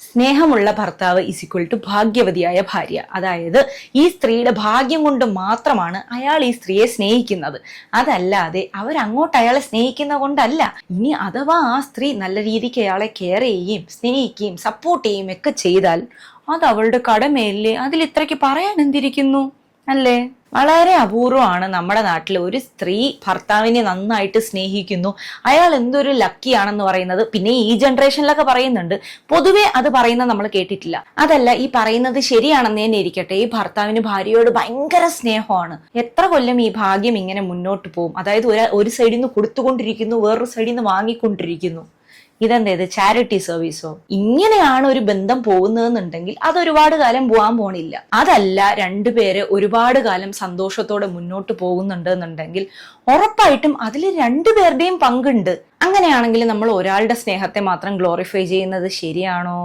സ്നേഹമുള്ള ഭർത്താവ് equal to ഭാഗ്യവതിയായ ഭാര്യ. അതായത് ഈ സ്ത്രീയുടെ ഭാഗ്യം കൊണ്ട് മാത്രമാണ് അയാൾ ഈ സ്ത്രീയെ സ്നേഹിക്കുന്നത്. അതല്ലാതെ അവരങ്ങോട്ട് അയാളെ സ്നേഹിക്കുന്ന കൊണ്ടല്ല. ഇനി അഥവാ ആ സ്ത്രീ നല്ല രീതിക്ക് അയാളെ കെയർ ചെയ്യുകയും സ്നേഹിക്കുകയും സപ്പോർട്ട് ചെയ്യുകയും ഒക്കെ ചെയ്താൽ അത് അവളുടെ കടമയല്ലേ? അതിൽ ഇത്രയ്ക്ക് പറയാൻ എന്തിരിക്കുന്നു, അല്ലേ? വളരെ അപൂർവമാണ് നമ്മുടെ നാട്ടിൽ ഒരു സ്ത്രീ ഭർത്താവിനെ നന്നായിട്ട് സ്നേഹിക്കുന്നു, അയാൾ എന്തൊരു ലക്കിയാണെന്ന് പറയുന്നത്. പിന്നെ ഈ ജനറേഷനിലൊക്കെ പറയുന്നുണ്ട്, പൊതുവെ അത് പറയുന്നത് നമ്മൾ കേട്ടിട്ടില്ല. അതല്ല, ഈ പറയുന്നത് ശരിയാണെന്ന് തന്നെ ഇരിക്കട്ടെ, ഈ ഭർത്താവിന് ഭാര്യയോട് ഭയങ്കര സ്നേഹമാണ്. എത്ര കൊല്ലം ഈ ഭാഗ്യം ഇങ്ങനെ മുന്നോട്ട് പോകും? അതായത് ഒരു സൈഡിൽ നിന്ന് കൊടുത്തുകൊണ്ടിരിക്കുന്നു, വേറൊരു സൈഡിൽ നിന്ന് വാങ്ങിക്കൊണ്ടിരിക്കുന്നു. ഇതെന്തേത് ചാരിറ്റി സർവീസോ? ഇങ്ങനെയാണ് ഒരു ബന്ധം പോകുന്നതെന്നുണ്ടെങ്കിൽ അത് ഒരുപാട് കാലം പോകാൻ പോണില്ല. അതല്ല, രണ്ടുപേര് ഒരുപാട് കാലം സന്തോഷത്തോടെ മുന്നോട്ട് പോകുന്നുണ്ട് എന്നുണ്ടെങ്കിൽ ഉറപ്പായിട്ടും അതിൽ രണ്ടുപേരുടെയും പങ്കുണ്ട്. അങ്ങനെയാണെങ്കിൽ നമ്മൾ ഒരാളുടെ സ്നേഹത്തെ മാത്രം ഗ്ലോറിഫൈ ചെയ്യുന്നത് ശരിയാണോ?